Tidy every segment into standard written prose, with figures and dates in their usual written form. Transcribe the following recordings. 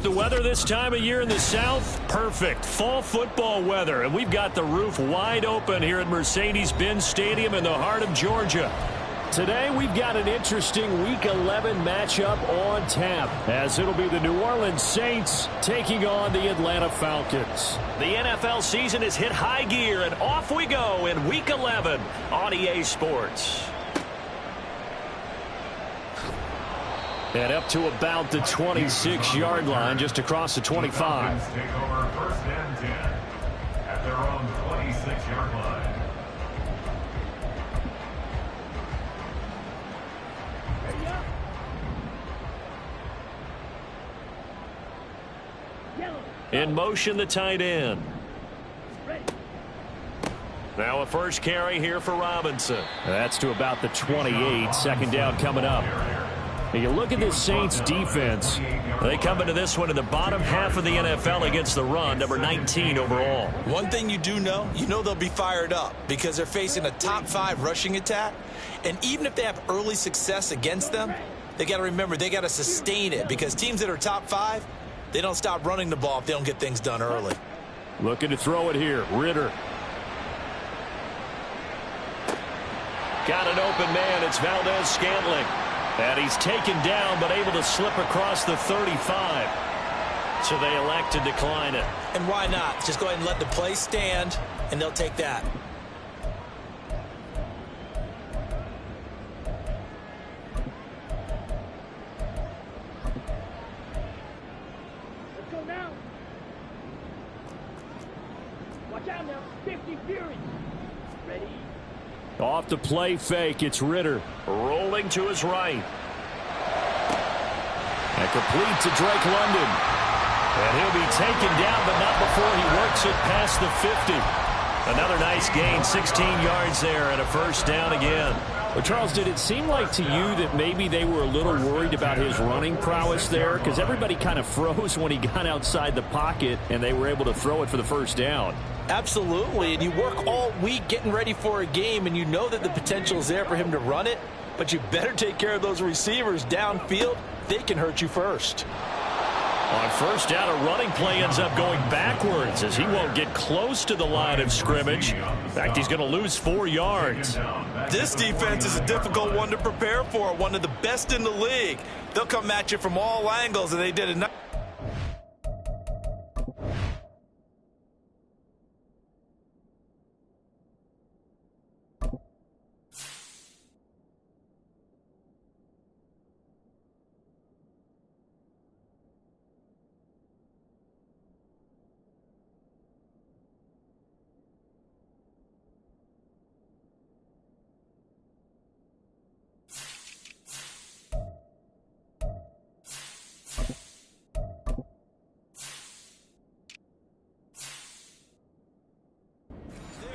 The weather this time of year in the South, perfect. Fall football weather, and we've got the roof wide open here at Mercedes-Benz Stadium in the heart of Georgia. Today, we've got an interesting Week 11 matchup on tap, as it'll be the New Orleans Saints taking on the Atlanta Falcons. The NFL season has hit high gear, and off we go in Week 11 on EA Sports. And up to about the 26-yard line, just across the 25. Take over first and 10 at their own 26-yard line. In motion, the tight end. Now a first carry here for Robinson. That's to about the 28. Second down coming up. And you look at this Saints defense. They come into this one in the bottom half of the NFL against the run, number 19 overall. One thing you do know, they'll be fired up because they're facing a top 5 rushing attack. And even if they have early success against them, they got to remember they got to sustain it, because teams that are top 5, they don't stop running the ball if they don't get things done early. Looking to throw it here. Ritter. Got an open man. It's Valdez-Scantling. And he's taken down, but able to slip across the 35. So they elect to decline it. And why not? Just go ahead and let the play stand, and they'll take that. Let's go now. Watch out now. 50 Fury. Ready? Off the play fake, it's Ritter. Rolling to his right. And complete to Drake London. And he'll be taken down, but not before he works it past the 50. Another nice gain, 16 yards there, and a first down again. Well, Charles, did it seem like to you that maybe they were a little worried about his running prowess there? Because everybody kind of froze when he got outside the pocket, and they were able to throw it for the first down. Absolutely, and you work all week getting ready for a game, and you know that the potential is there for him to run it, but you better take care of those receivers downfield. They can hurt you first. On first down, a running play ends up going backwards as he won't get close to the line of scrimmage. In fact, he's going to lose 4 yards. This defense is a difficult one to prepare for, one of the best in the league. They'll come at you from all angles, and they did enough.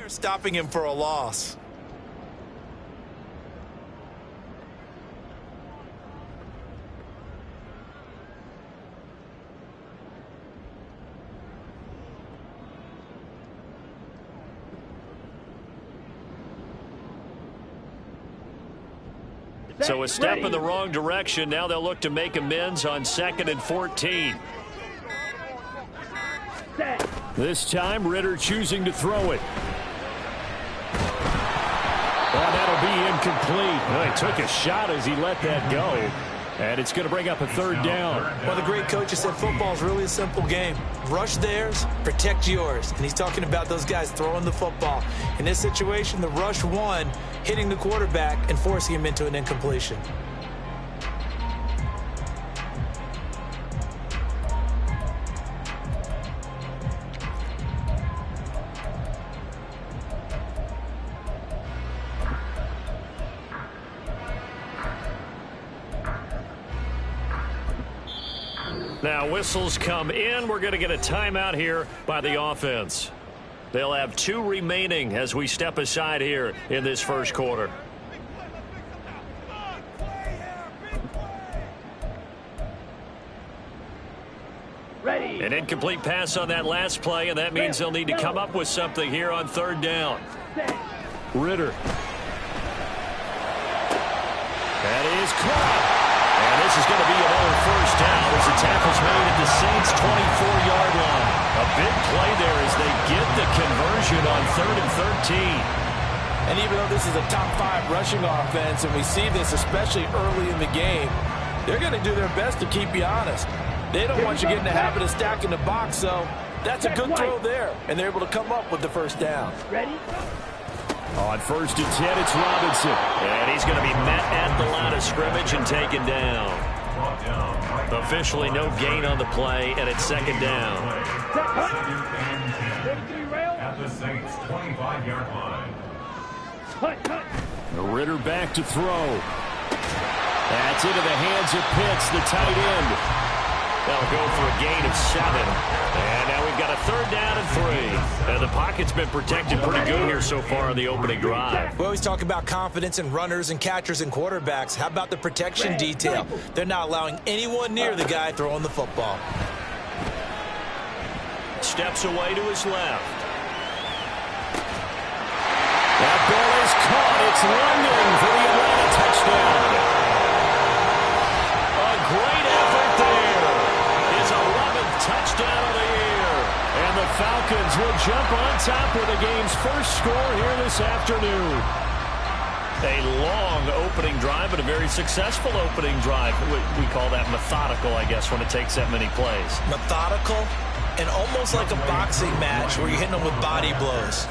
Stopping him for a loss. So a step in the wrong direction. Now they'll look to make amends on 2nd and 14. This time, Ritter choosing to throw it. Oh, that'll be incomplete. Well, he took a shot as he let that go. And it's going to bring up a third down. Well, the great coach has said football is really a simple game. Rush theirs, protect yours. And he's talking about those guys throwing the football. In this situation, the rush won, hitting the quarterback and forcing him into an incompletion. Now whistles come in. We're going to get a timeout here by the offense. They'll have 2 remaining as we step aside here in this first quarter. Ready. An incomplete pass on that last play, and that means they'll need to come up with something here on 3rd down. Ritter. That is caught. And this is going to be another first down as the tackle's made at the Saints' 24-yard line. A big play there as they get the conversion on 3rd and 13. And even though this is a top 5 rushing offense, and we see this especially early in the game, they're going to do their best to keep you honest. They don't want you getting the habit of stacking the box, so that's a good throw there. And they're able to come up with the first down. Ready. On 1st and 10, it's Robinson. And he's going to be met at the line of scrimmage and taken down. Officially no gain on the play, and it's 2nd down. At the Saints' 25-yard line. Ritter back to throw. That's into the hands of Pitts, the tight end. That'll go for a gain of 7. And now we've got a 3rd down and 3. And the pocket's been protected pretty good here so far on the opening drive. We always talk about confidence in runners and catchers and quarterbacks. How about the protection detail? They're not allowing anyone near the guy throwing the football. Steps away to his left. That ball is caught. It's London for the Atlanta touchdown. A great effort there. His 11th touchdown of the year. And the Falcons will jump on top with the game's first score here this afternoon. A long opening drive, but a very successful opening drive. We call that methodical, I guess, when it takes that many plays. Methodical and almost like a boxing match where you're hitting them with body blows.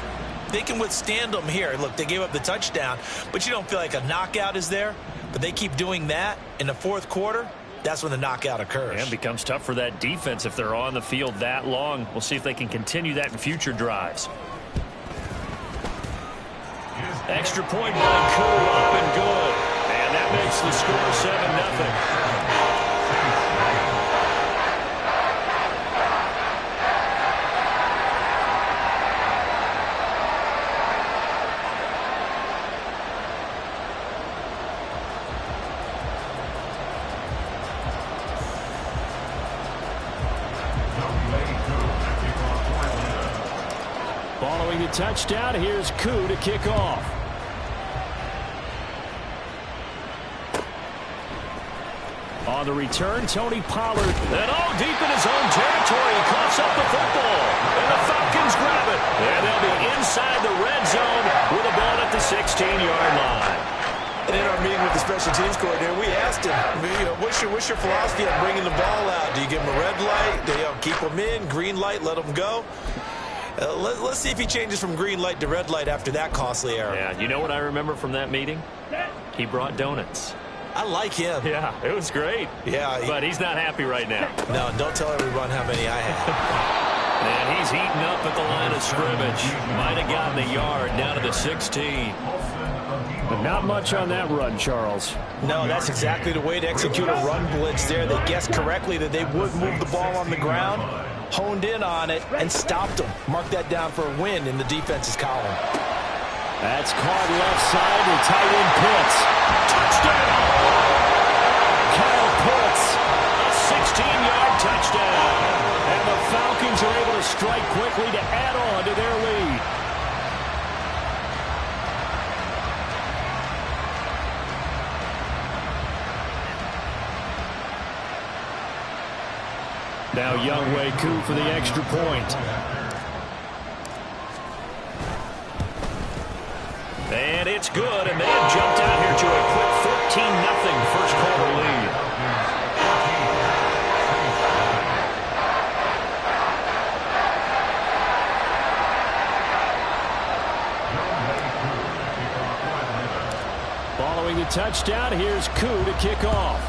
They can withstand them here. Look, they gave up the touchdown, but you don't feel like a knockout is there. But they keep doing that in the 4th quarter. That's when the knockout occurs. And it becomes tough for that defense if they're on the field that long. We'll see if they can continue that in future drives. Extra point by Koo, up and good. And that makes the score 7-0. Following the touchdown, here's Koo to kick off. On the return, Tony Pollard. And deep in his own territory, he coughs up the football. And the Falcons grab it. And they'll be inside the red zone with a ball at the 16-yard line. And in our meeting with the special teams coordinator, we asked him, what's your philosophy on bringing the ball out? Do you give him a red light? Do you keep him in? Green light, let him go? Let's see if he changes from green light to red light after that costly error. Yeah, you know what I remember from that meeting? He brought donuts. I like him. Yeah, it was great. Yeah. But he's not happy right now. No, don't tell everyone how many I had. And he's heating up at the line of scrimmage. Might have gotten a yard down to the 16. But not much on that run, Charles. No, that's exactly the way to execute a run blitz there. They guessed correctly that they would move the ball on the ground, honed in on it, and stopped them. Mark that down for a win in the defense's column. That's caught left side to tight end Pitts. Touchdown! Kyle Pitts, a 16-yard touchdown. And the Falcons are able to strike quickly to add on to their lead. Now Younghoe Koo for the extra point. And it's good, and they have jumped out here to a quick 14-0 first quarter lead. Following the touchdown, here's Koo to kick off.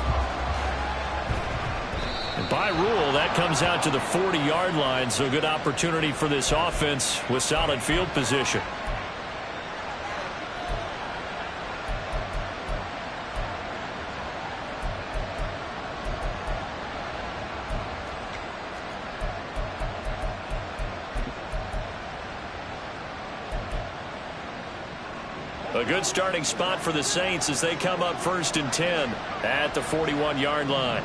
And by rule, that comes out to the 40-yard line, so good opportunity for this offense with solid field position. A good starting spot for the Saints as they come up 1st and 10 at the 41-yard line.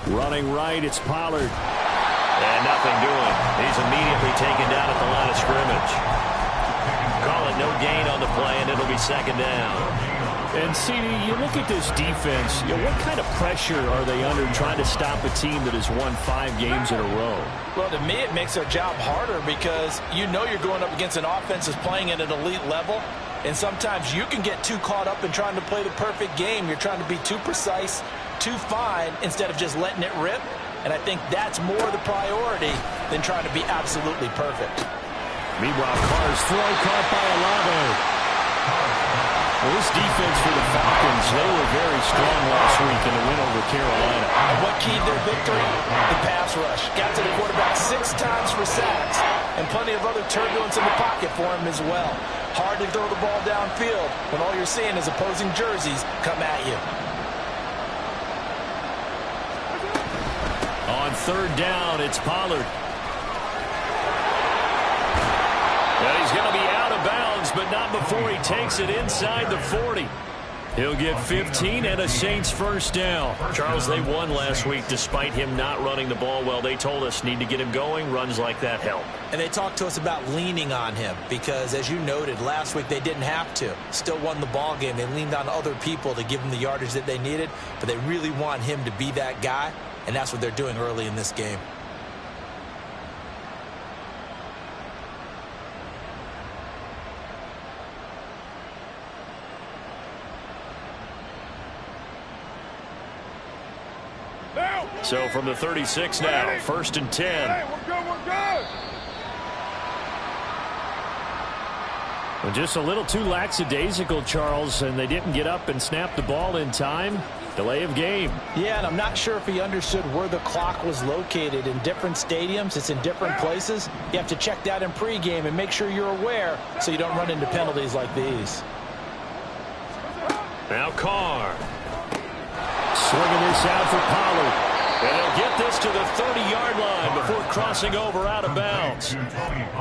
Running right, it's Pollard. And nothing doing. He's immediately taken down at the line of scrimmage. Call it no gain on the play, and it'll be 2nd down. And, CD, you look at this defense, what kind of pressure are they under trying to stop a team that has won 5 games in a row? Well, to me, it makes their job harder because you know you're going up against an offense that's playing at an elite level, and sometimes you can get too caught up in trying to play the perfect game. You're trying to be too precise, too fine, instead of just letting it rip. And I think that's more the priority than trying to be absolutely perfect. Meanwhile, Carr's throw caught by Olave. Well, this defense for the Falcons, they were very strong last week in the win over Carolina. And what keyed their victory? The pass rush. Got to the quarterback 6 times for sacks, and plenty of other turbulence in the pocket for him as well. Hard to throw the ball downfield when all you're seeing is opposing jerseys come at you. On 3rd down, it's Pollard. And he's going to be out of bounds, but not before he takes it inside the 40. He'll get 15 and a Saints 1st down. Charles, they won last week despite him not running the ball well. They told us need to get him going. Runs like that help. And they talked to us about leaning on him because, as you noted, last week they didn't have to. Still won the ball game. They leaned on other people to give them the yardage that they needed, but they really want him to be that guy, and that's what they're doing early in this game. So from the 36 now, 1st and 10. Hey, we're good, we're good. Well, just a little too lackadaisical, Charles, and they didn't get up and snap the ball in time. Delay of game. Yeah, and I'm not sure if he understood where the clock was located. In different stadiums, it's in different places. You have to check that in pregame and make sure you're aware so you don't run into penalties like these. Now Carr. Swinging this out for Pollard. And they'll get this to the 30-yard line before crossing over out of bounds.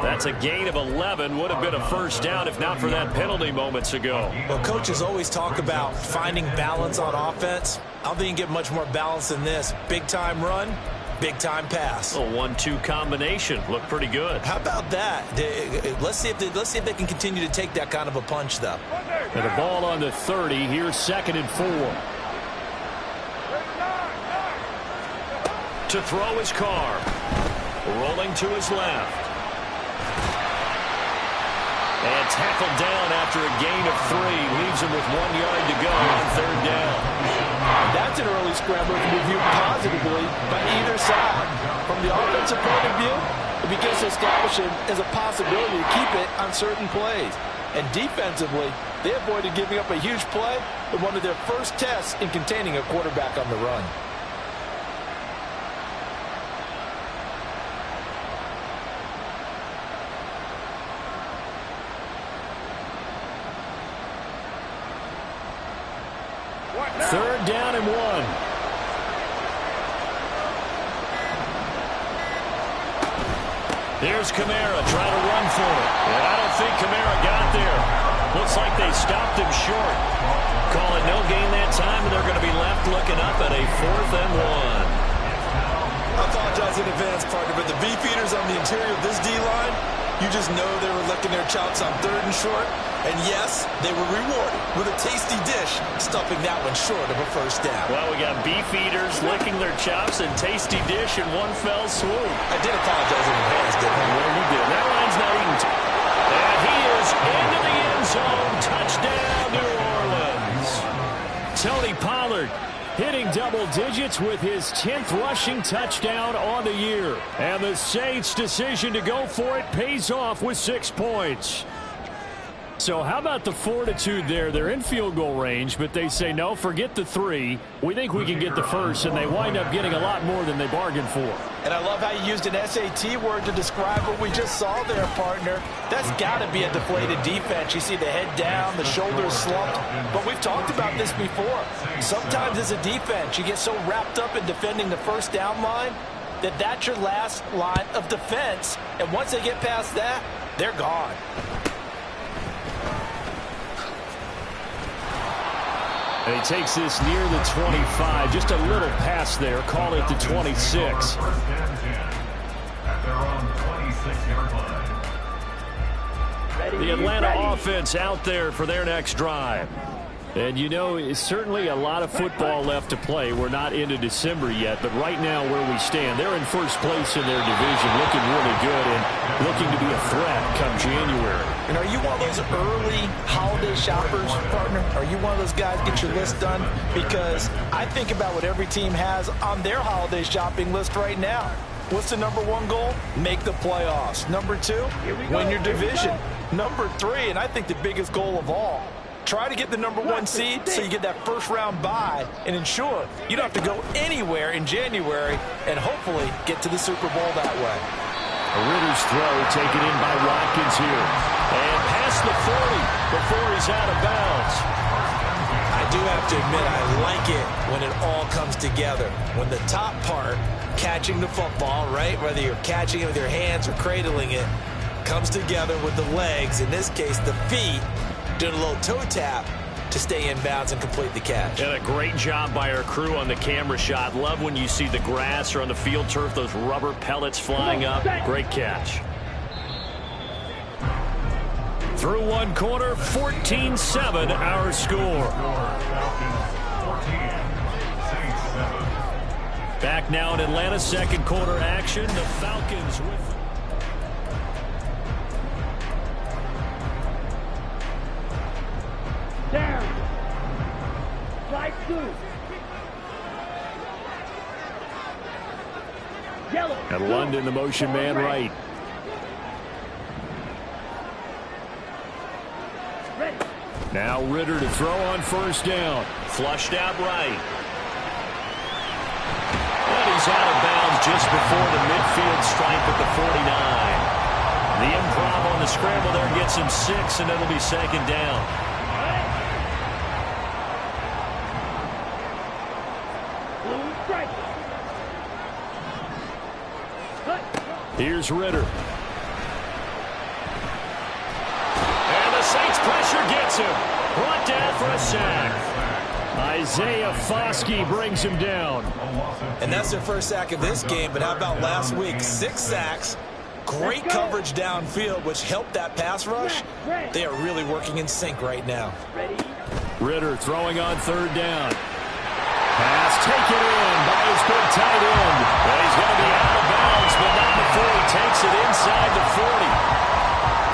That's a gain of 11. Would have been a 1st down if not for that penalty moments ago. Well, coaches always talk about finding balance on offense. I don't think you get much more balance than this. Big-time run, big-time pass. A 1-2 combination. Looked pretty good. How about that? Let's see if they can continue to take that kind of a punch, though. And the ball on the 30. Here's 2nd and 4. To throw his Carr. Rolling to his left. And tackled down after a gain of 3. Leaves him with 1 yard to go on 3rd down. That's an early scrambler to be viewed positively by either side. From the offensive point of view, it begins to establish him as a possibility to keep it on certain plays. And defensively, they avoided giving up a huge play in one of their first tests in containing a quarterback on the run. Third down and 1. Here's Kamara trying to run for it. And I don't think Kamara got there. Looks like they stopped him short. Call it no gain that time, and they're going to be left looking up at a 4th and 1. I apologize in advance, partner, but the beefeaters on the interior of this D-line, you just know they were licking their chops on 3rd and short. And yes, they were rewarded with a tasty dish, stuffing that one short of a 1st down. Well, we got beef eaters licking their chops and tasty dish in one fell swoop. I did apologize in advance, didn't I? Well, you did. That line's not even... And he is into the end zone. Touchdown, New Orleans. Tony Pollard hitting double digits with his 10th rushing touchdown on the year. And the Saints' decision to go for it pays off with 6 points. So how about the fortitude there? They're in field goal range, but they say, no, forget the 3. We think we can get the 1st, and they wind up getting a lot more than they bargained for. And I love how you used an SAT word to describe what we just saw there, partner. That's got to be a deflated defense. You see the head down, the shoulders slumped. But we've talked about this before. Sometimes as a defense, you get so wrapped up in defending the first down line that that's your last line of defense. And once they get past that, they're gone. And he takes this near the 25. Just a little pass there. Call it the 26. First and 10 at their own 26-yard line. The Atlanta offense out there for their next drive. And, you know, it's certainly a lot of football left to play. We're not into December yet, but right now where we stand, they're in first place in their division, looking really good and looking to be a threat come January. And are you one of those early holiday shoppers, partner? Are you one of those guys get your list done? Because I think about what every team has on their holiday shopping list right now. What's the number one goal? Make the playoffs. Number two, win your division. Number three, and I think the biggest goal of all, try to get the number one seed so you get that first round bye and ensure you don't have to go anywhere in January and hopefully get to the Super Bowl that way. A Ritter's throw taken in by Watkins here. And past the 40 before he's out of bounds. I do have to admit, I like it when it all comes together. When the top part, catching the football, right, whether you're catching it with your hands or cradling it, comes together with the legs, in this case the feet, doing a little toe tap to stay in bounds and complete the catch. And a great job by our crew on the camera shot. Love when you see the grass or on the field turf, those rubber pellets flying up. Great catch. Through one quarter, 14-7 our score. Back now in Atlanta, second quarter action. The Falcons with... Down. Strike two. Yellow. And London, the motion man right. Ready. Now Ritter to throw on first down. Flushed out right. And he's out of bounds just before the midfield stripe at the 49. The improv on the scramble there gets him 6, and it'll be second down. Here's Ritter. And the Saints pressure gets him. Brought down for a sack. Isaiah Foskey brings him down. And that's their first sack of this game, but how about last week? 6 sacks, great coverage downfield, which helped that pass rush. They are really working in sync right now. Ritter throwing on third down. Pass taken in by his big tight end. And he's going to be out of bounds, but not before he takes it inside the 40.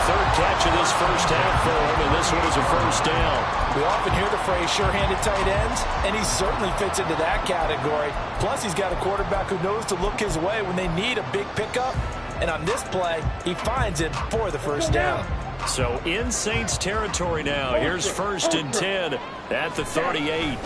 Third catch of this first half for him, and this one is a first down. We often hear the phrase sure-handed tight ends, and he certainly fits into that category. Plus, he's got a quarterback who knows to look his way when they need a big pickup. And on this play, he finds it for the first down. So in Saints territory now. Here's first and 10 at the 38.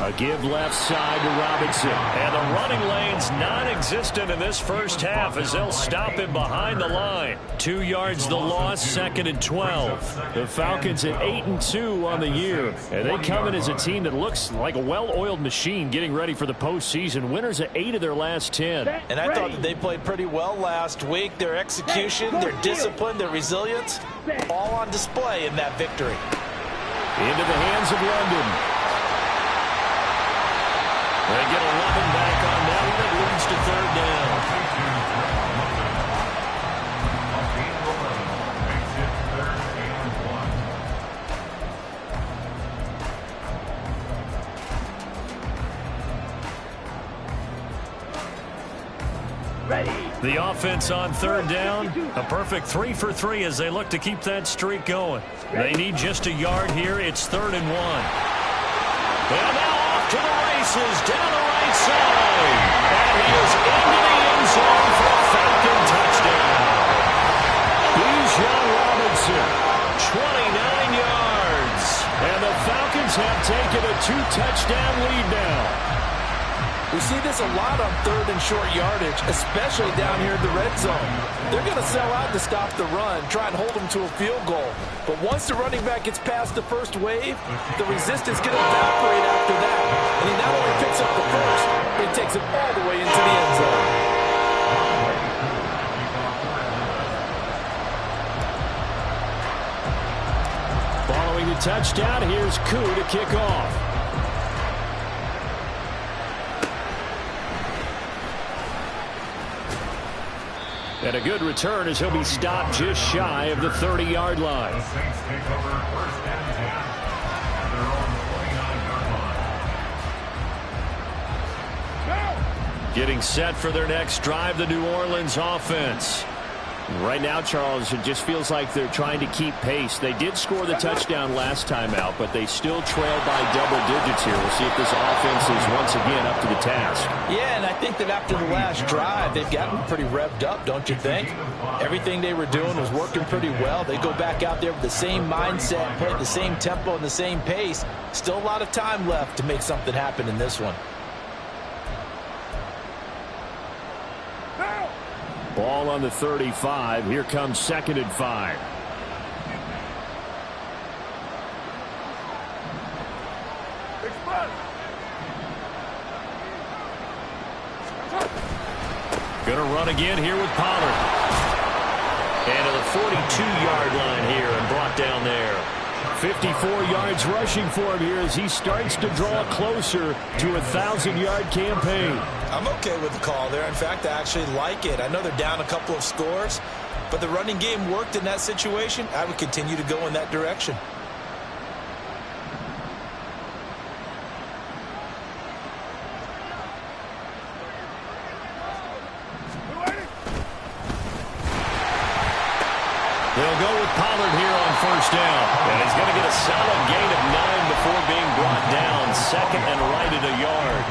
A give left side to Robinson. And the running lane's non-existent in this first half as they'll stop him behind the line. 2 yards the loss, second and 12. The Falcons at 8-2 on the year. And they come in as a team that looks like a well-oiled machine getting ready for the postseason. Winners at 8 of their last 10. And I thought that they played pretty well last week. Their execution, their discipline, their resilience, all on display in that victory. Into the hands of London. They get 11 back on that one. It leads to third down. Ready. The offense on third down. A perfect 3 for 3 as they look to keep that streak going. They need just a yard here. It's 3rd and 1. And now off to the races down the right side. And he is into the end zone for a Falcon touchdown. Bijan Robinson. 29 yards. And the Falcons have taken a 2-touchdown lead now. We see this a lot on third and short yardage, especially down here in the red zone. They're going to sell out to stop the run, try and hold them to a field goal. But once the running back gets past the first wave, the resistance can evaporate after that. And he not only picks up the first, but he takes it all the way into the end zone. Following the touchdown, here's Koo to kick off. And a good return as he'll be stopped just shy of the 30-yard line. The Saints take over first and 10 at their own 29-yard line. Getting set for their next drive, the New Orleans offense. Right now, Charles, it just feels like they're trying to keep pace. They did score the touchdown last time out, but they still trail by double digits here. We'll see if this offense is once again up to the task. Yeah, and I think that after the last drive, they've gotten pretty revved up, don't you think? Everything they were doing was working pretty well. They go back out there with the same mindset, play at the same tempo and the same pace. Still a lot of time left to make something happen in this one. Ball on the 35. Here comes 2nd and 5. Gonna run again here with Pollard. And to the 42-yard line here and brought down there. 54 yards rushing for him here as he starts to draw closer to a 1,000-yard campaign. I'm okay with the call there. In fact, I actually like it. I know they're down a couple of scores, but the running game worked in that situation. I would continue to go in that direction. They'll go with Pollard here on first down. And he's going to get a solid gain of 9 before being brought down. 2nd and right at a yard.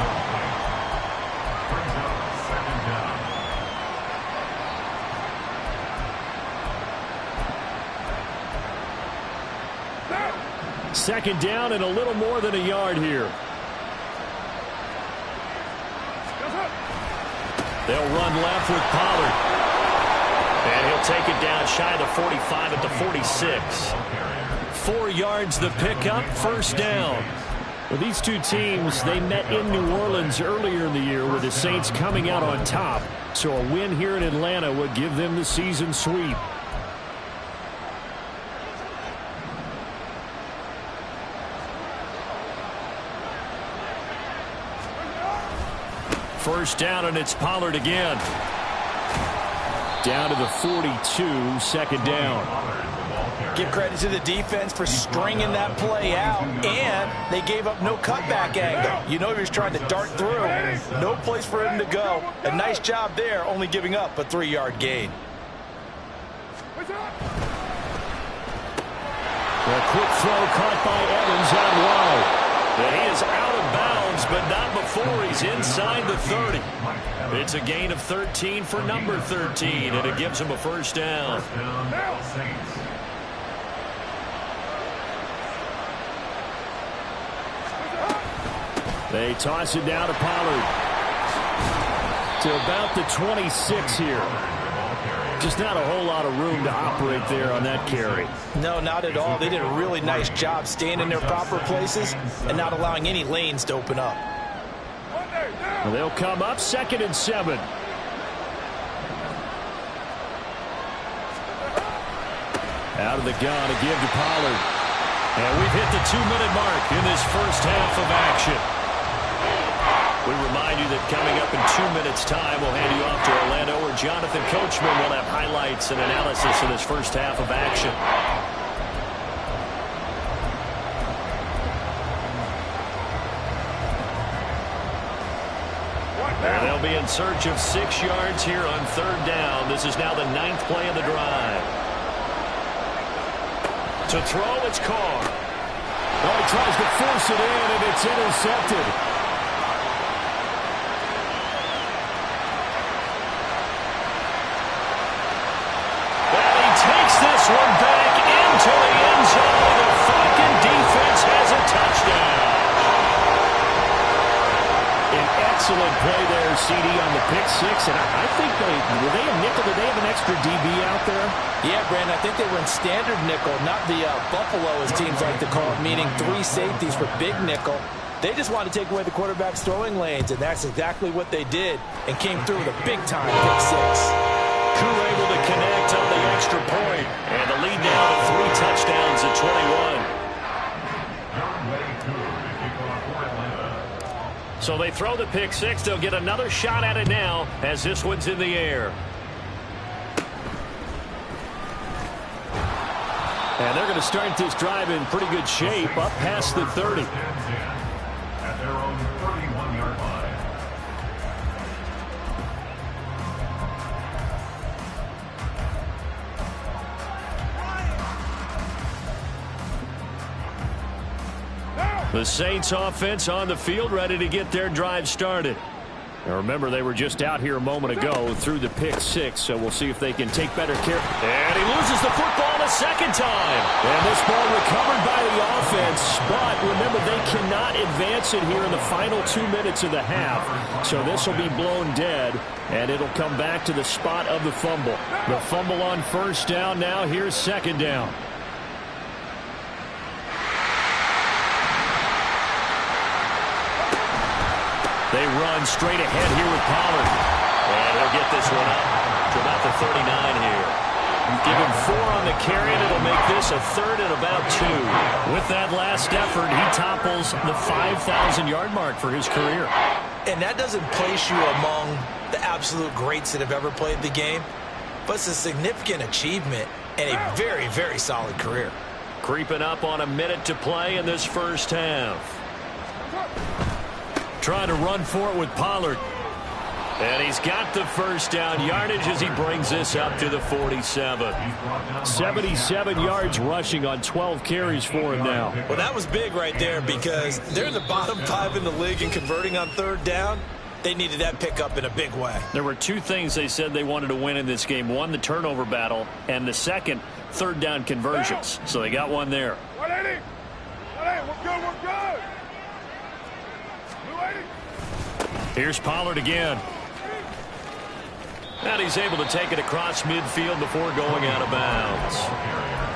Brings up second down. 2nd down and a little more than a yard here. They'll run left with Pollard. And he'll take it down shy of the 45 at the 46. 4 yards the pickup, first down. Well, these two teams, they met in New Orleans earlier in the year with the Saints coming out on top. So a win here in Atlanta would give them the season sweep. First down, and it's Pollard again. Down to the 42, 2nd down. Give credit to the defense for stringing that play out, and they gave up no cutback angle. You know he was trying to dart through. No place for him to go. A nice job there, only giving up a 3-yard gain. A quick throw caught by Evans out wide. And he is out of bounds, but not before he's inside the 30. It's a gain of 13 for number 13, and it gives him a first down. First down, Saints. They toss it down to Pollard. To about the 26 here. Just not a whole lot of room to operate there on that carry. No, not at all. They did a really nice job staying in their proper places and not allowing any lanes to open up. Well, they'll come up 2nd and 7. Out of the gun to give to Pollard. And we've hit the 2-minute mark in this first half of action. We remind you that coming up in 2 minutes' time, we'll hand you off to Orlando, where Jonathan Coachman will have highlights and analysis of this first half of action. And they'll be in search of 6 yards here on 3rd down. This is now the 9th play of the drive. To throw, it's Carr. Oh, he tries to force it in, and it's intercepted. And he takes this one back into the end zone. The Falcon defense has a touchdown. An Excellent play there, CD, on the pick six. And I think were they a nickel? Did they have an extra DB out there? Yeah, Brandon, I think they were in standard nickel, not the Buffalo, as teams like to call it, meaning 3 safeties for big nickel. They just wanted to take away the quarterback's throwing lanes, and that's exactly what they did, and came through with a big-time pick six. Crew able to connect on the extra point, and the lead now to 3 touchdowns at 21. So they throw the pick six. They'll get another shot at it now as this one's in the air. And they're going to start this drive in pretty good shape, up past the 30. At their own 31-yard line. The Saints offense on the field, ready to get their drive started. Now remember, they were just out here a moment ago through the pick six, so we'll see if they can take better care. And he loses the football the second time. And this ball recovered by the offense, but remember, they cannot advance it here in the final 2 minutes of the half. So this will be blown dead, and it'll come back to the spot of the fumble. The fumble on first down now. Here's second down. They run straight ahead here with Pollard. And he'll get this one up to about the 39 here. Give him 4 on the carry, and it'll make this a 3rd and about 2. With that last effort, he topples the 5,000-yard mark for his career. And that doesn't place you among the absolute greats that have ever played the game, but it's a significant achievement and a very, very solid career. Creeping up on a minute to play in this first half. Trying to run for it with Pollard. And he's got the first down yardage as he brings this up to the 47. 77 yards rushing on 12 carries for him now. Well, that was big right there because they're in the bottom 5 in the league and converting on 3rd down. They needed that pickup in a big way. There were 2 things they said they wanted to win in this game. One, the turnover battle, and the second, 3rd down conversions. So they got one there. 180. 180. We're good. We're good. 280. Here's Pollard again. And he's able to take it across midfield before going out of bounds.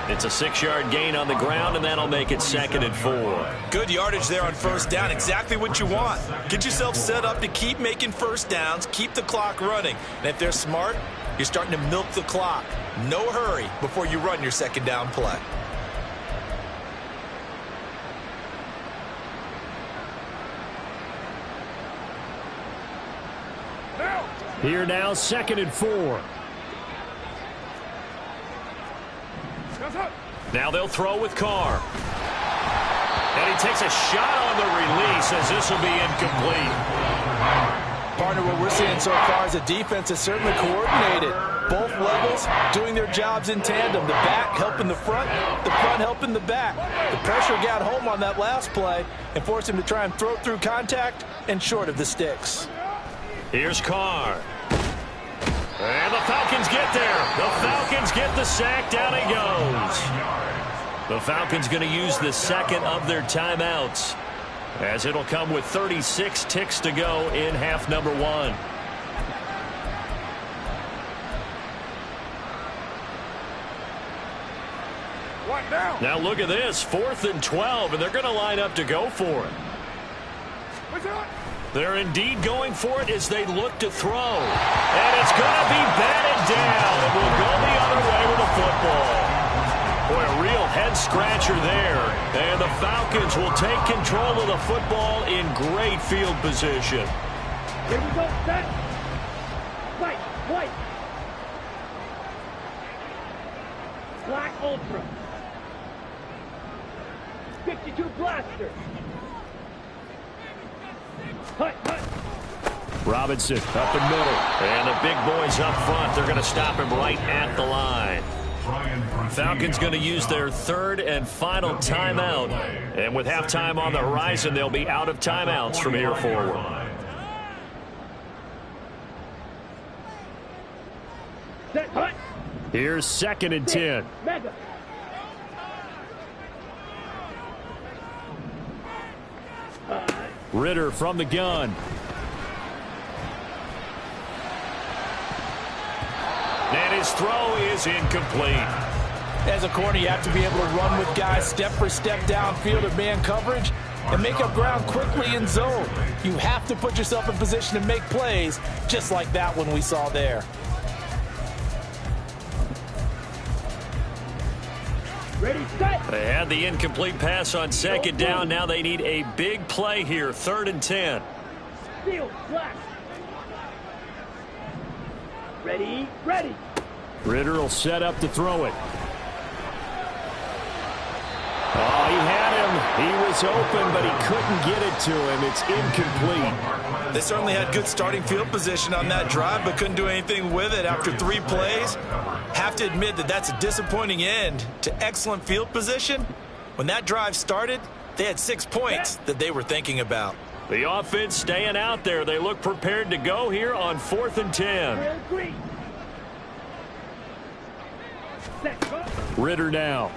It's a 6-yard gain on the ground, and that'll make it 2nd and 4. Good yardage there on first down. Exactly what you want. Get yourself set up to keep making first downs, keep the clock running. And if they're smart, you're starting to milk the clock. No hurry before you run your 2nd down play. Here now, 2nd and 4. Now they'll throw with Carr. And he takes a shot on the release as this will be incomplete. Partner, what we're seeing so far is the defense is certainly coordinated. Both levels doing their jobs in tandem. The back helping the front helping the back. The pressure got home on that last play and forced him to try and throw through contact and short of the sticks. Here's Carr. And the Falcons get there. The Falcons get the sack. Down he goes. The Falcons going to use the 2nd of their timeouts, as it'll come with 36 ticks to go in half number 1. Now look at this. 4th and 12, and they're going to line up to go for it. They're indeed going for it as they look to throw. And it's going to be batted down. It will go the other way with the football. Boy, a real head-scratcher there. And the Falcons will take control of the football in great field position. Here we go, set. White, white. Black Ultra. 52 blaster. Hut, hut. Robinson up the middle. And the big boys up front. They're going to stop him right at the line. Falcons going to use their 3rd and final timeout. And with halftime on the horizon, they'll be out of timeouts from here forward. Set, hut. Here's 2nd and 10. Mega. Ritter from the gun. And his throw is incomplete. As a corner, you have to be able to run with guys step for step downfield or man coverage and make up ground quickly in zone. You have to put yourself in position to make plays, just like that one we saw there. Ready, set. They had the incomplete pass on second down. Now they need a big play here, 3rd and 10. Field, flash. Ready, ready. Ritter will set up to throw it. Oh, he had him. He was open, but he couldn't get it to him. It's incomplete. They certainly had good starting field position on that drive, but couldn't do anything with it after 3 plays. Have to admit that that's a disappointing end to excellent field position. When that drive started, they had 6 points that they were thinking about. The offense staying out there. They look prepared to go here on 4th and 10. Green. Set, go. Ritter now.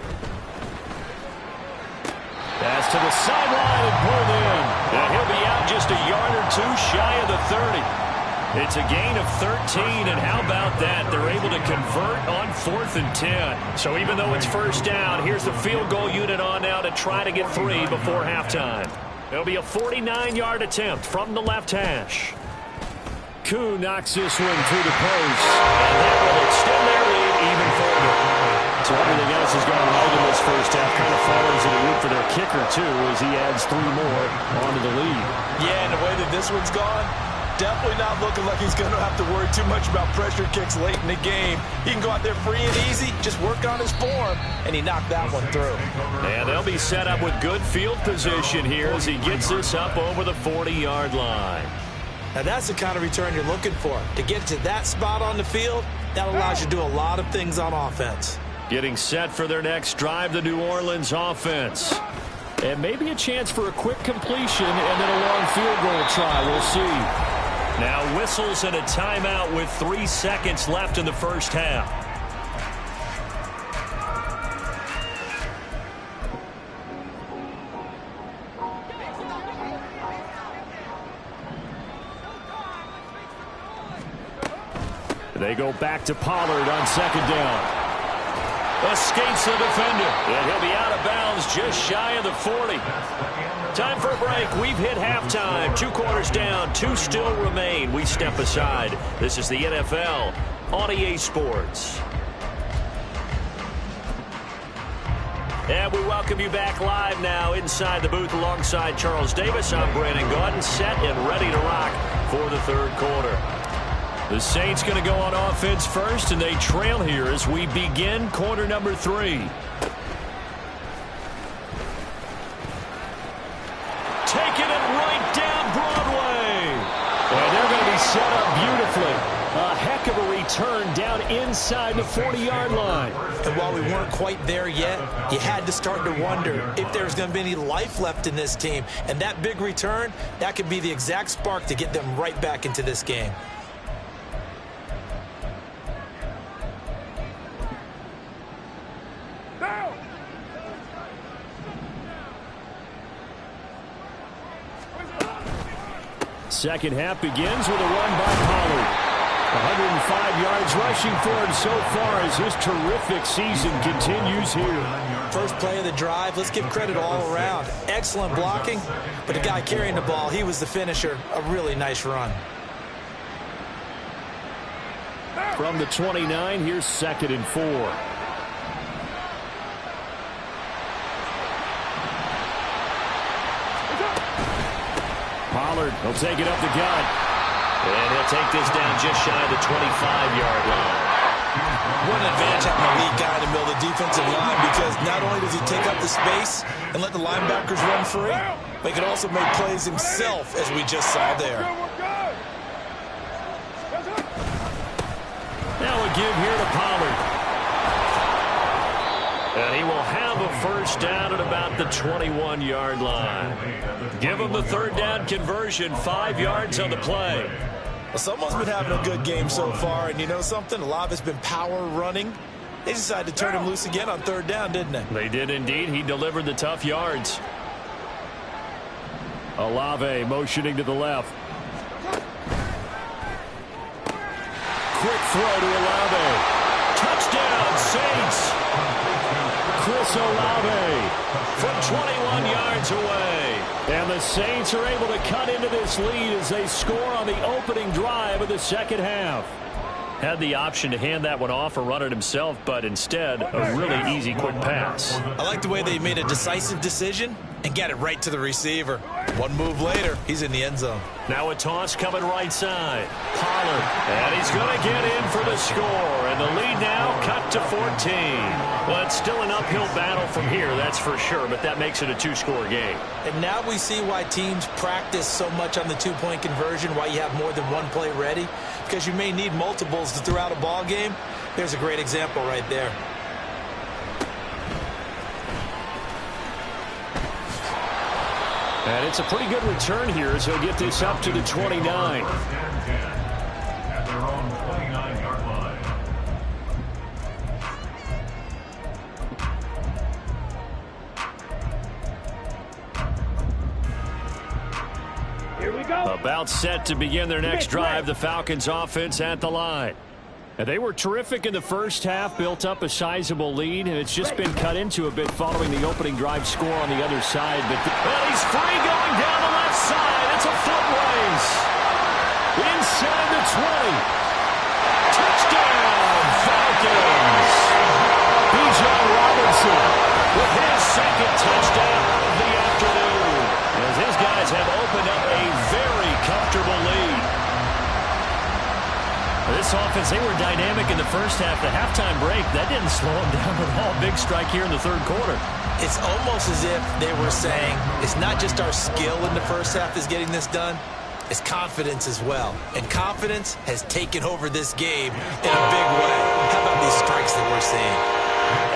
Pass to the sideline and pulled in. And he'll be out just a yard or 2 shy of the 30. It's a gain of 13, and how about that? They're able to convert on 4th and 10. So even though it's first down, here's the field goal unit on now to try to get 3 before halftime. It'll be a 49-yard attempt from the left hash. Koo knocks this one through the post. And that will extend their lead even further. So everything else has gone right in this first half. Kind of follows in the route for their kicker, too, as he adds 3 more onto the lead. Yeah, and the way that this one's gone, definitely not looking like he's going to have to worry too much about pressure kicks late in the game. He can go out there free and easy, just work on his form, and he knocked that one through. And they'll be set up with good field position here as he gets this up over the 40-yard line. Now that's the kind of return you're looking for. To get to that spot on the field, that allows you to do a lot of things on offense. Getting set for their next drive, the New Orleans offense. And maybe a chance for a quick completion and then a long field goal try. We'll see. Now whistles and a timeout with 3 seconds left in the first half. They go back to Pollard on second down. Escapes the defender, and he'll be out of bounds just shy of the 40. Time for a break. We've hit halftime. 2 quarters down, 2 still remain. We step aside. This is the NFL on EA Sports. And we welcome you back live now inside the booth alongside Charles Davis. I'm Brandon Gaudin, set and ready to rock for the 3rd quarter. The Saints going to go on offense first, and they trail here as we begin quarter number 3. Taking it right down Broadway. And they're going to be set up beautifully. A heck of a return down inside the 40-yard line. And while we weren't quite there yet, you had to start to wonder if there's going to be any life left in this team. And that big return, that could be the exact spark to get them right back into this game. Second half begins with a run by Pollard. 105 yards rushing for him so far as his terrific season continues here. First play of the drive, let's give credit all around. Excellent blocking, but the guy carrying the ball, he was the finisher. A really nice run. From the 29, here's 2nd and 4. Pollard will take it up the gut. And he'll take this down just shy of the 25-yard line. What an advantage having a lead guy in the middle of the defensive line, because not only does he take up the space and let the linebackers run free, but he can also make plays himself, as we just saw there. Now a give here to Pollard. And he will have a first down at about the 21-yard line. Give him the 3rd down conversion, 5 yards on the play. Well, someone's been having a good game so far, and you know something? A lot of it's been power running. They decided to turn him loose again on 3rd down, didn't they? They did indeed. He delivered the tough yards. Olave motioning to the left. quick throw to Olave. Touchdown, Saints. Chris Olave from 21 yards away. And the Saints are able to cut into this lead as they score on the opening drive of the second half. Had the option to hand that one off or run it himself, but instead, a really easy, quick pass. I like the way they made a decisive decision and got it right to the receiver. One move later, he's in the end zone. Now a toss coming right side. Pollard, and he's going to get in for the score. And the lead now cut to 14. Well, it's still an uphill battle from here, that's for sure, but that makes it a two-score game. And now we see why teams practice so much on the two-point conversion, why you have more than one play ready, because you may need multiples to throw out a ball game. There's a great example right there. And it's a pretty good return here as he'll get this up to the 29. At their own 29-yard line. Here we go. About set to begin their next drive, the Falcons offense at the line. And they were terrific in the first half, built up a sizable lead, and it's just been cut into a bit following the opening drive score on the other side. But he's free going down the left side. It's a foot race. Inside the 20. Touchdown, Falcons. Bijan Robinson With his second touchdown of the afternoon. As his guys have opened up a very comfortable lead. This offense, they were dynamic in the first half. The halftime break, that didn't slow them down at all. Big strike here in the third quarter. It's almost as if they were saying, it's not just our skill in the first half that's getting this done, it's confidence as well. And confidence has taken over this game in a big way. How about these strikes that we're seeing?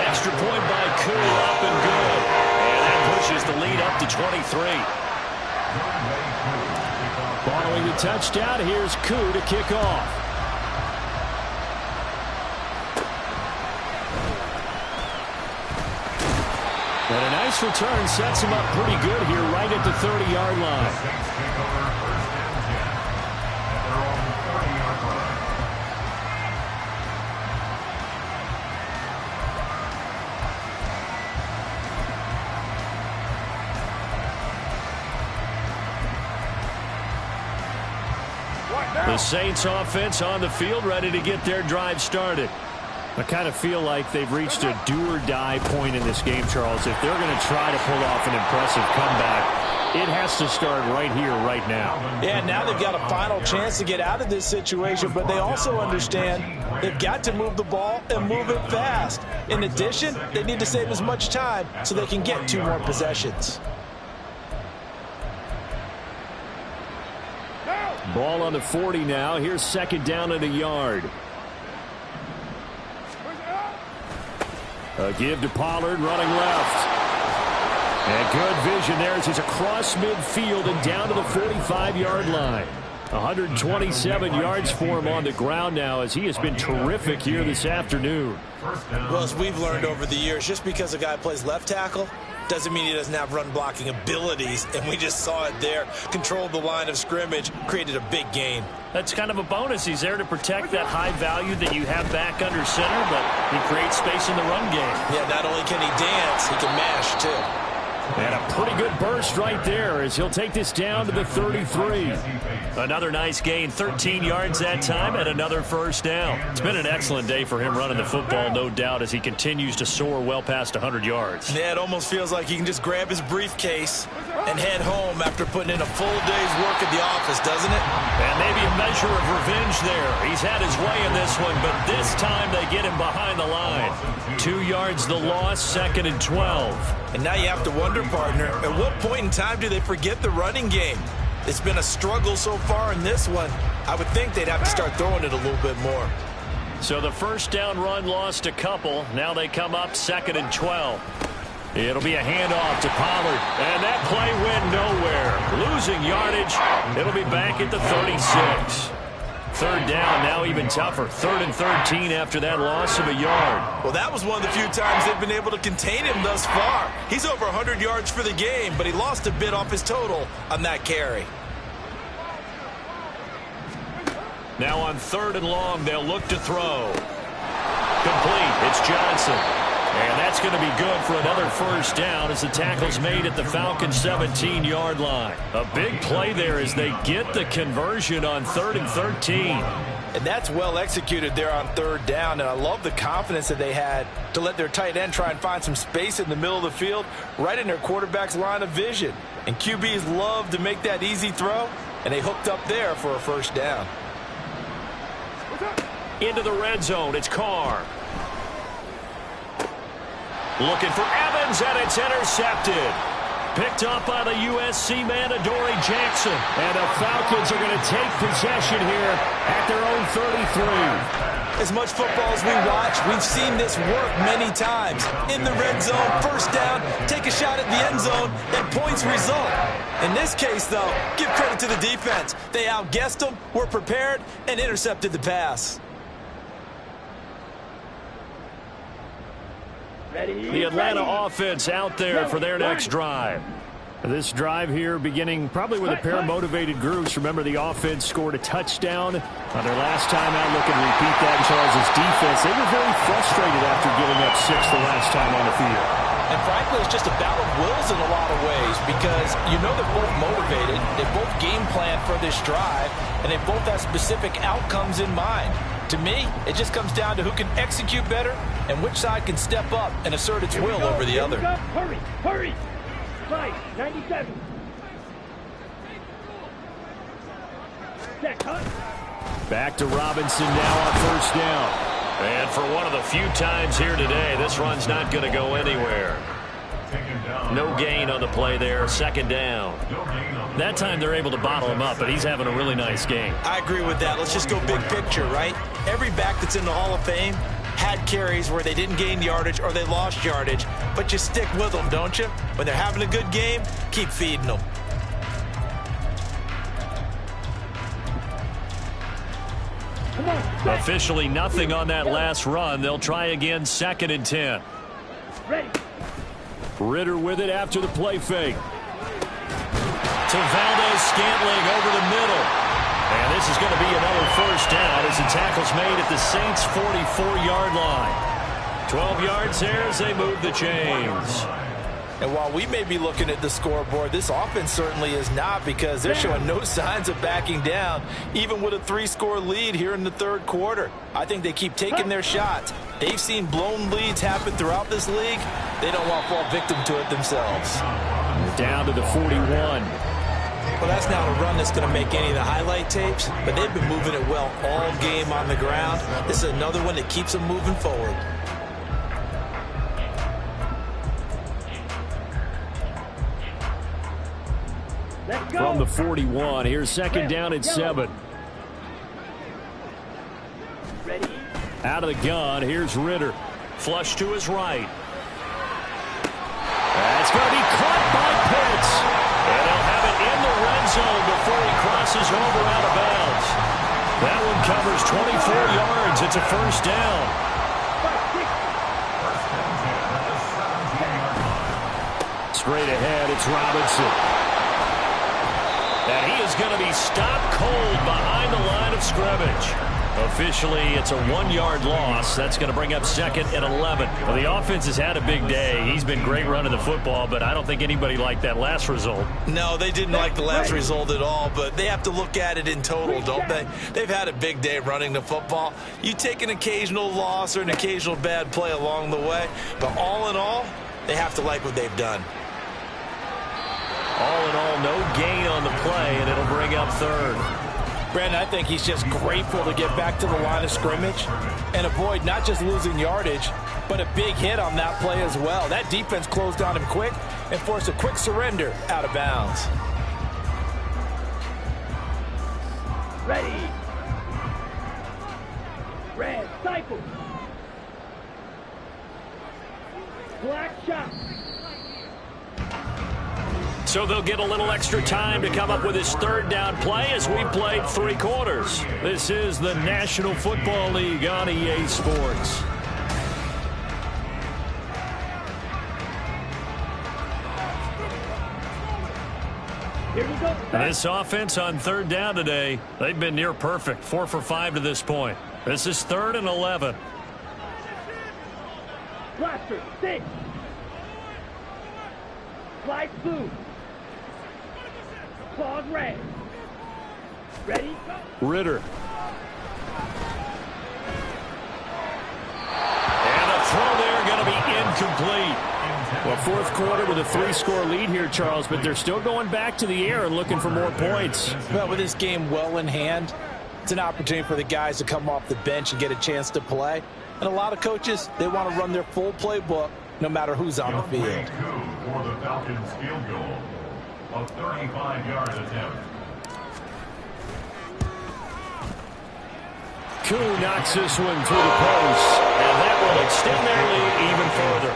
Extra point by Koo, up and good. And that pushes the lead up to 23. Following the touchdown, here's Koo to kick off. And a nice return sets him up pretty good here right at the 30-yard line. The Saints offense on the field ready to get their drive started. I kind of feel like they've reached a do-or-die point in this game, Charles. If they're going to try to pull off an impressive comeback, it has to start right here, right now. Yeah, now they've got a final chance to get out of this situation, but they also understand they've got to move the ball and move it fast. In addition, they need to save as much time so they can get 2 more possessions. Ball on the 40 now. Here's second down at a yard. A give to Pollard, running left. And good vision there as he's across midfield and down to the 45-yard line. 127 yards for him on the ground now as he has been terrific here this afternoon. Well, as we've learned over the years, just because a guy plays left tackle doesn't mean he doesn't have run blocking abilities, and we just saw it there. Controlled the line of scrimmage, created a big gain. That's kind of a bonus. He's there to protect that high value that you have back under center, but he creates space in the run game. Yeah, not only can he dance, he can mash, too. And a pretty good burst right there as he'll take this down to the 33. Another nice gain, 13 yards that time, and another first down. It's been an excellent day for him running the football, no doubt, as he continues to soar well past 100 yards. Yeah, it almost feels like he can just grab his briefcase and head home after putting in a full day's work at the office, doesn't it? And maybe a measure of revenge there. He's had his way in this one, but this time they get him behind the line. 2 yards the loss, 2nd and 12. And now you have to wonder, partner, at what point in time do they forget the running game? It's been a struggle so far in this one. I would think they'd have to start throwing it a little bit more. So the first down run lost a couple. Now they come up 2nd and 12. It'll be a handoff to Pollard. And that play went nowhere. Losing yardage. It'll be back at the 36. Third down, now even tougher. 3rd and 13 after that loss of a yard. Well, that was one of the few times they've been able to contain him thus far. He's over 100 yards for the game, but he lost a bit off his total on that carry. Now on 3rd and long, they'll look to throw. Complete. It's Johnson. And that's going to be good for another first down as the tackle's made at the Falcons' 17-yard line. A big play there as they get the conversion on 3rd and 13. And that's well executed there on 3rd down. And I love the confidence that they had to let their tight end try and find some space in the middle of the field, right in their quarterback's line of vision. And QBs love to make that easy throw, and they hooked up there for a first down. Into the red zone, it's Carr. Looking for Evans, and it's intercepted. Picked up by the USC man, Adoree Jackson. And the Falcons are going to take possession here at their own 33. As much football as we watch, we've seen this work many times. In the red zone, first down, take a shot at the end zone, and points result. In this case, though, give credit to the defense. They outguessed them, were prepared, and intercepted the pass. The Atlanta offense out there for their next drive. This drive here beginning probably with a pair of motivated groups. Remember, the offense scored a touchdown on their last time out. Look and repeat that in Charles' defense. They were very frustrated after giving up 6 the last time on the field. And frankly, it's just a battle of wills in a lot of ways because you know they're both motivated. They both game plan for this drive, and they both have specific outcomes in mind. To me, it just comes down to who can execute better and which side can step up and assert its will over the other. Hurry, hurry. 97. Check, huh? Back to Robinson now on first down. And for one of the few times here today, this run's not going to go anywhere. No gain on the play there, 2nd down. That time they're able to bottle him up, but he's having a really nice game. I agree with that. Let's just go big picture, right? Every back that's in the Hall of Fame had carries where they didn't gain yardage or they lost yardage, but you stick with them, don't you? When they're having a good game, keep feeding them. Officially nothing on that last run. They'll try again, 2nd and 10. Ready. Ritter with it after the play fake. To Valdez-Scantling over the middle. And this is going to be another first down as the tackle's made at the Saints' 44-yard line. 12 yards there as they move the chains. And while we may be looking at the scoreboard, this offense certainly is not because they're showing no signs of backing down, even with a 3-score lead here in the 3rd quarter. I think they keep taking their shots. They've seen blown leads happen throughout this league. They don't want to fall victim to it themselves. Down to the 41. Well, that's not a run that's going to make any of the highlight tapes, but they've been moving it well all game on the ground. This is another one that keeps them moving forward. From the 41, here's 2nd down and 7. Ready. Out of the gun, here's Ritter. Flush to his right. That's going to be caught by Pitts. And they'll have it in the red zone before he crosses over out of bounds. That one covers 24 yards. It's a first down. Straight ahead, it's Robinson. And he is going to be stopped cold behind the line of scrimmage. Officially, it's a 1-yard loss. That's going to bring up 2nd and 11. Well, the offense has had a big day. He's been great running the football, but I don't think anybody liked that last result. No, they didn't like the last result at all, but they have to look at it in total, don't they? They've had a big day running the football. You take an occasional loss or an occasional bad play along the way, but all in all, they have to like what they've done. All in all, no gain on the play, and it'll bring up 3rd. Brandon, I think he's just grateful to get back to the line of scrimmage and avoid not just losing yardage, but a big hit on that play as well. That defense closed on him quick and forced a quick surrender out of bounds. Ready. Red, cycle. Black shot. So they'll get a little extra time to come up with his 3rd down play as we played 3 quarters. This is the National Football League on EA Sports. Here we go. This offense on third down today, they've been near perfect. 4 for 5 to this point. This is 3rd and 11. Blaster, 6. Slide blue. Claws red. Ready? Go. Ritter. And a throw there going to be incomplete. Well, fourth quarter with a 3-score lead here, Charles, but they're still going back to the air and looking for more points. Well, with this game well in hand, it's an opportunity for the guys to come off the bench and get a chance to play. And a lot of coaches, they want to run their full playbook no matter who's on the field. For the Falcons field goal, a 35-yard attempt. Koo knocks this one through the post, and that will extend their lead even further.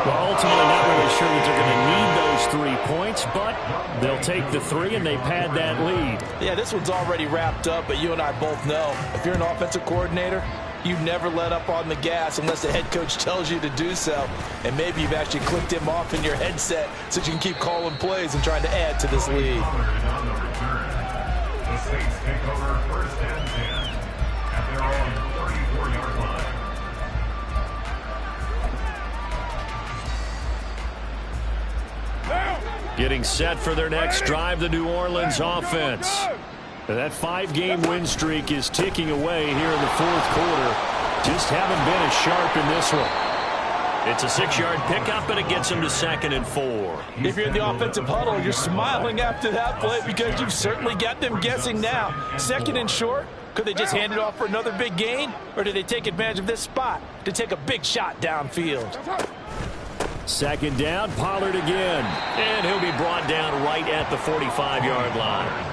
Well, ultimately not really sure that they're going to need those 3 points, but they'll take the 3 and they pad that lead. Yeah, this one's already wrapped up, but you and I both know if you're an offensive coordinator, you never let up on the gas unless the head coach tells you to do so. And maybe you've actually clicked him off in your headset so you can keep calling plays and trying to add to this lead. On the return, the Saints take over 1st and 10 at their own 34-yard line. Getting set for their next drive, the New Orleans offense. That 5-game win streak is ticking away here in the fourth quarter. Just haven't been as sharp in this one. It's a 6-yard pickup, and it gets them to 2nd and 4. If you're in the offensive huddle, you're smiling after that play because you've certainly got them guessing now. 2nd and short, could they just hand it off for another big gain? Or do they take advantage of this spot to take a big shot downfield? 2nd down, Pollard again. And he'll be brought down right at the 45-yard line.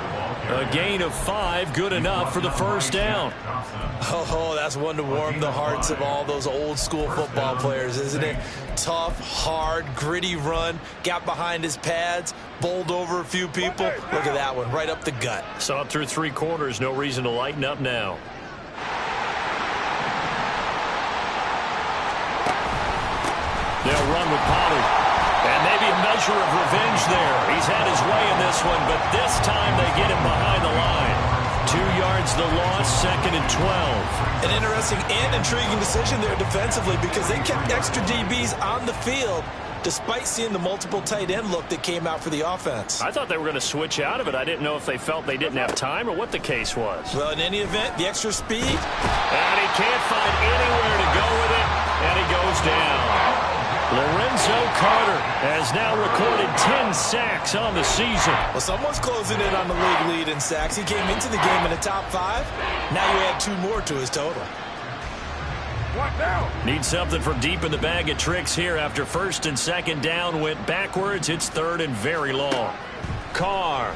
A gain of 5, good enough for the 1st down. Oh, that's one to warm the hearts of all those old-school football players, isn't it? Tough, hard, gritty run, got behind his pads, bowled over a few people. Look at that one, right up the gut. Saw it through 3 quarters, no reason to lighten up now. They'll run with Pollard. And maybe a measure of revenge there. He's had his way in this one, but this time they get him behind the line. 2 yards the loss, 2nd and 12. An interesting and intriguing decision there defensively because they kept extra DBs on the field despite seeing the multiple tight end look that came out for the offense. I thought they were going to switch out of it. I didn't know if they felt they didn't have time or what the case was. Well, in any event, the extra speed. And he can't find anywhere to go with it, and he goes down. Lorenzo Carter has now recorded 10 sacks on the season. Well, someone's closing in on the league lead in sacks. He came into the game in the top 5. Now you add 2 more to his total. What now? Need something from deep in the bag of tricks here after 1st and 2nd down went backwards. It's 3rd and very long. Carr.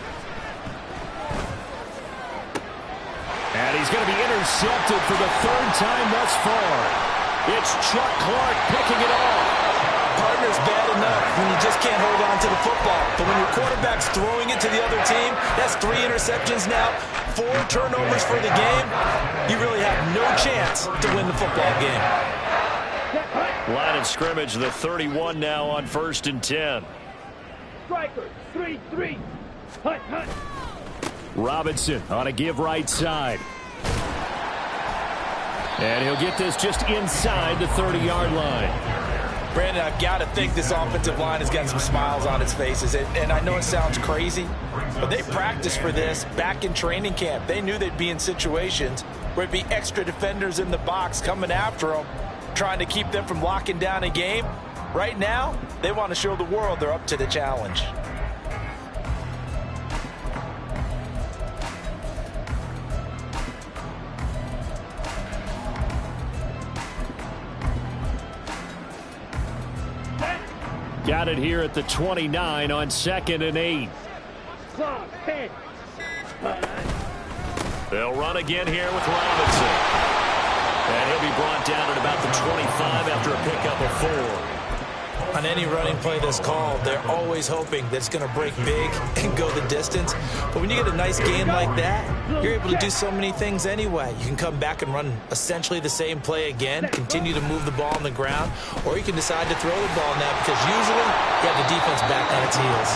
And he's going to be intercepted for the 3rd time thus far. It's Chuck Clark picking it off. Partner's bad enough when you just can't hold on to the football. But when your quarterback's throwing it to the other team, that's 3 interceptions now, 4 turnovers for the game. You really have no chance to win the football game. Line of scrimmage, the 31 now on 1st and 10. Striker, 3-3. Hunt, hunt. Robinson on a give right side. And he'll get this just inside the 30-yard line. Brandon, I've got to think this offensive line has got some smiles on its faces. And I know it sounds crazy, but they practiced for this back in training camp. They knew they'd be in situations where it'd be extra defenders in the box coming after them, trying to keep them from locking down a game. Right now, they want to show the world they're up to the challenge. Got it here at the 29 on 2nd and 8. Claw, 10. They'll run again here with Robinson. And he'll be brought down at about the 25 after a pickup of 4. On any running play that's called, they're always hoping that it's going to break big and go the distance. But when you get a nice game like that, you're able to do so many things anyway. You can come back and run essentially the same play again, continue to move the ball on the ground, or you can decide to throw the ball now because usually you have the defense back on its heels.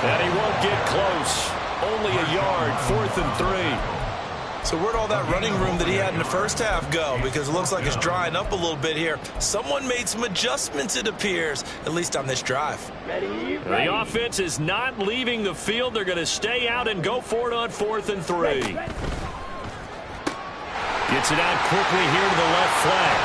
And he won't get close. Only a yard, 4th and 3. So where'd all that running room that he had in the first half go? Because it looks like it's drying up a little bit here. Someone made some adjustments, it appears, at least on this drive. The offense is not leaving the field. They're going to stay out and go for it on 4th and 3. Gets it out quickly here to the left flank.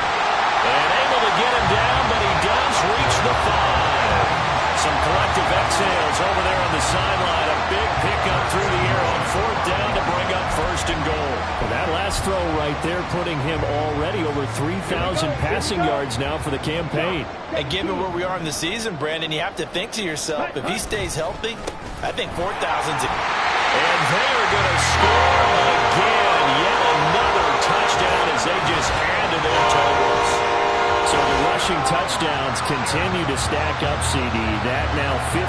And able to get him down, but he does reach the 5. Some collective exhales over there on the sideline. A big pickup through the air on 4th down to bring up 1st and goal. Well, that last throw right there putting him already over 3,000 passing yards now for the campaign. And given where we are in the season, Brandon, you have to think to yourself, if he stays healthy, I think 4,000's... And they are going to score again. Yet another touchdown as they just add to their totals. So the rushing touchdowns continue to stack up, CD. That now 15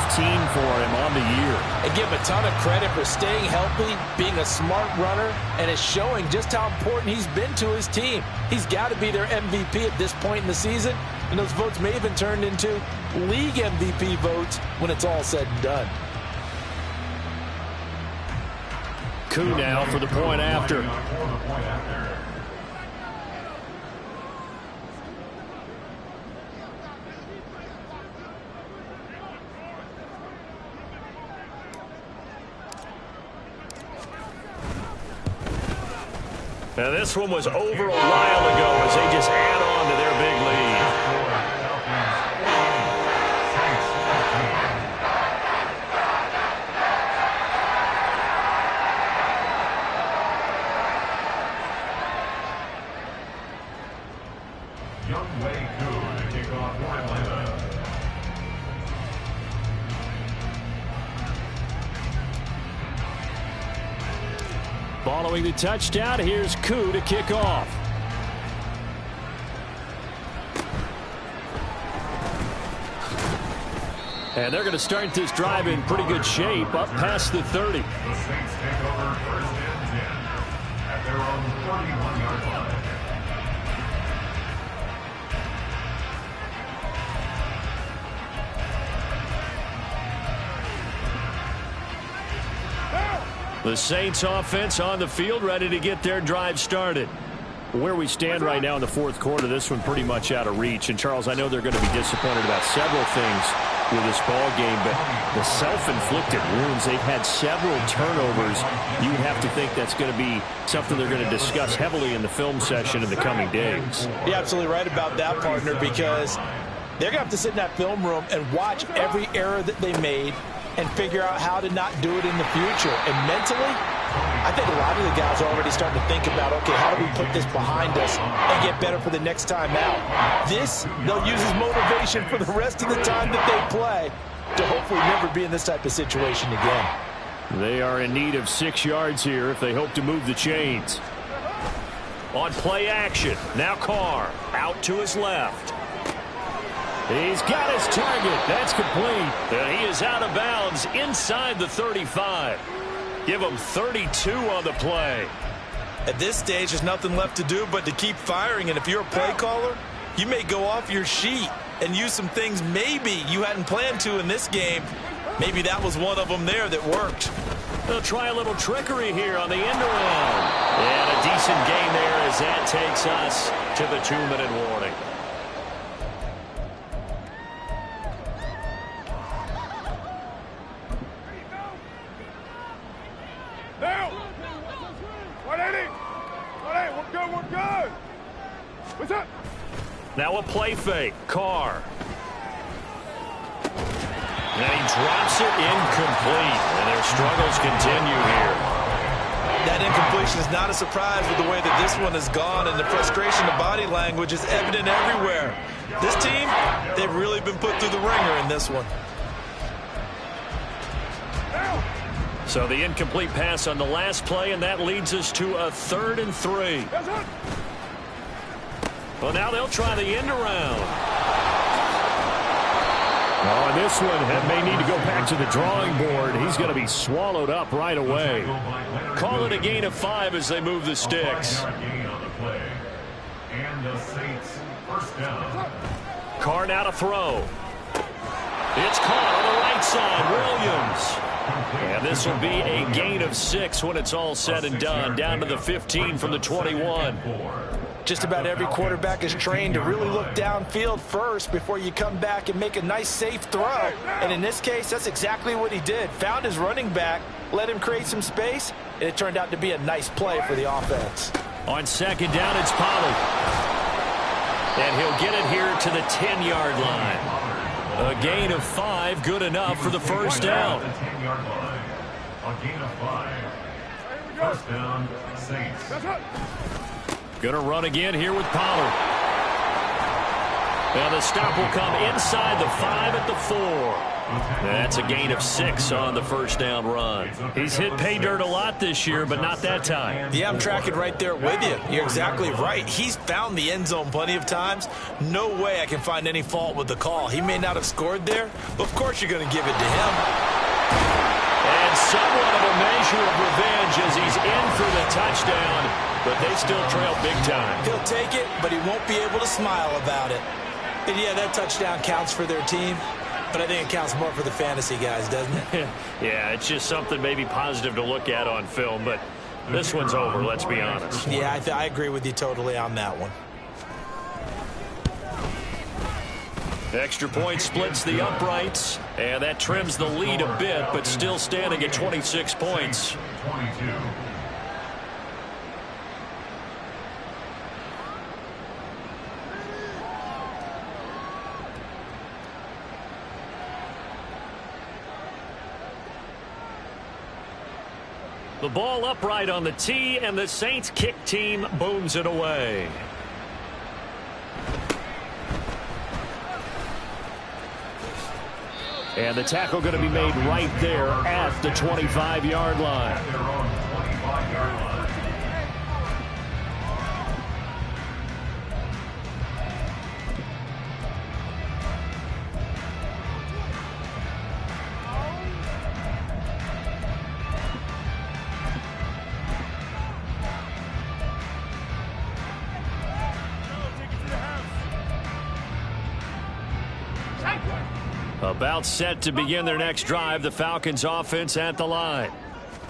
for him on the year. And give him a ton of credit for staying healthy, being a smart runner, and it's showing just how important he's been to his team. He's got to be their MVP at this point in the season, and those votes may have been turned into league MVP votes when it's all said and done. Koo now for the point after. Now this one was over a while ago as they just add on to their big lead. Young Wei Koo to kick off for Atlanta. Following the touchdown, here's Koo to kick off. And they're going to start this drive in pretty good shape, up past the 30. The Saints take over 1st and 10 at their own 31-yard line. The Saints offense on the field, ready to get their drive started. Where we stand right now in the 4th quarter, this one pretty much out of reach. And, Charles, I know they're going to be disappointed about several things with this ball game, but the self-inflicted wounds, they've had several turnovers. You have to think that's going to be something they're going to discuss heavily in the film session in the coming days. You're absolutely right about that, partner, because they're going to have to sit in that film room and watch every error that they made and figure out how to not do it in the future. And mentally, I think a lot of the guys are already starting to think about, okay, how do we put this behind us and get better for the next time out? This, they'll use as motivation for the rest of the time that they play to hopefully never be in this type of situation again. They are in need of 6 yards here if they hope to move the chains. On play action, now Carr out to his left. He's got his target. That's complete. And he is out of bounds inside the 35. Give him 32 on the play. At this stage, there's nothing left to do but to keep firing. And if you're a play caller, you may go off your sheet and use some things maybe you hadn't planned to in this game. Maybe that was one of them there that worked. They'll try a little trickery here on the end around. And a decent gain there as that takes us to the 2-minute warning. Now a play fake. Carr. And he drops it incomplete. And their struggles continue here. That incompletion is not a surprise with the way that this one has gone, and the frustration of body language is evident everywhere. This team, they've really been put through the ringer in this one. So the incomplete pass on the last play, and that leads us to a 3rd and 3. Well, now they'll try the end around. Oh, and this one may need to go back to the drawing board. He's going to be swallowed up right away. Call it a gain of 5 as they move the sticks. And the Saints first down. Carr now to throw. It's caught on the right side. Williams. And this will be a gain of 6 when it's all said and done. Down to the 15 from the 21. Just about every quarterback is trained to really look downfield first before you come back and make a nice, safe throw. And in this case, that's exactly what he did. Found his running back, let him create some space, and it turned out to be a nice play for the offense. On second down, it's Pollard. And he'll get it here to the 10-yard line. A gain of 5, good enough for the first down. The 10-yard line. A gain of 5. First down, Saints. Going to run again here with Pollard. Now the stop will come inside the 5 at the 4. That's a gain of 6 on the first down run. He's hit pay dirt a lot this year, but not that time. Yeah, I'm tracking right there with you. You're exactly right. He's found the end zone plenty of times. No way I can find any fault with the call. He may not have scored there, but of course you're going to give it to him. And somewhat of a measure of revenge as he's in for the touchdown, but they still trail big time. He'll take it, but he won't be able to smile about it. And yeah, that touchdown counts for their team, but I think it counts more for the fantasy guys, doesn't it? Yeah, it's just something maybe positive to look at on film, but this one's over, let's be honest. Yeah, I agree with you totally on that one. Extra point splits the uprights, and that trims the lead a bit, but still standing at 26 points. 22. The ball upright on the tee, and the Saints kick team booms it away. And the tackle going to be made right there at the 25-yard line. They're on 25-yard line. About set to begin their next drive, the Falcons offense at the line.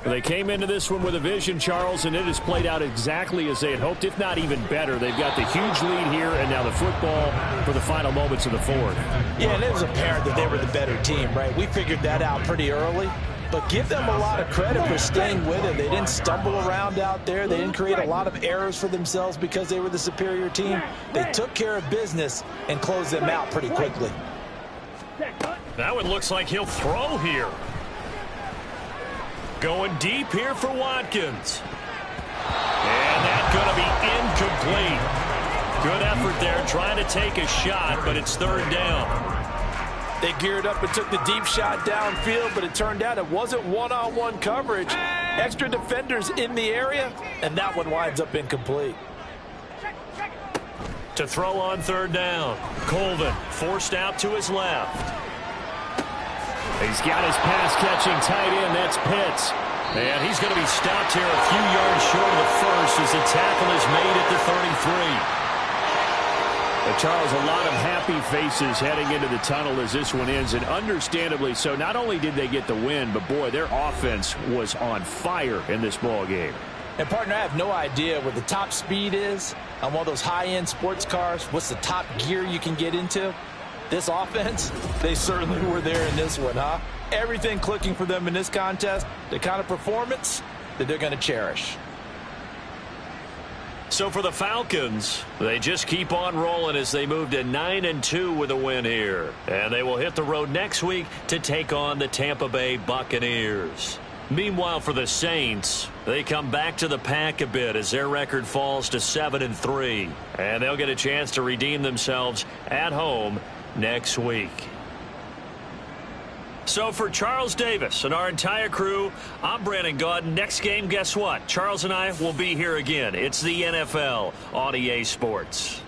They came into this one with a vision, Charles, and it has played out exactly as they had hoped, if not even better. They've got the huge lead here, and now the football for the final moments of the fourth. Yeah, and it was apparent that they were the better team, right? We figured that out pretty early. But give them a lot of credit for staying with it. They didn't stumble around out there. They didn't create a lot of errors for themselves because they were the superior team. They took care of business and closed them out pretty quickly. That one looks like he'll throw here. Going deep here for Watkins. And that's going to be incomplete. Good effort there trying to take a shot, but it's third down. They geared up and took the deep shot downfield, but it turned out it wasn't one-on-one coverage. Extra defenders in the area, and that one winds up incomplete. To throw on third down. Colvin forced out to his left. He's got his pass-catching tight end. That's Pitts. And he's going to be stopped here a few yards short of the first as the tackle is made at the 33. Charles, a lot of happy faces heading into the tunnel as this one ends, and understandably so. Not only did they get the win, but, boy, their offense was on fire in this ball game. And, partner, I have no idea what the top speed is on one of those high-end sports cars. What's the top gear you can get into? This offense, they certainly were there in this one, huh? Everything clicking for them in this contest, the kind of performance that they're going to cherish. So for the Falcons, they just keep on rolling as they move to 9-2 with a win here. And they will hit the road next week to take on the Tampa Bay Buccaneers. Meanwhile, for the Saints, they come back to the pack a bit as their record falls to 7-3. And they'll get a chance to redeem themselves at home next week. So for Charles Davis and our entire crew, I'm Brandon Gaudin. Next game, guess what? Charles and I will be here again. It's the NFL on EA Sports.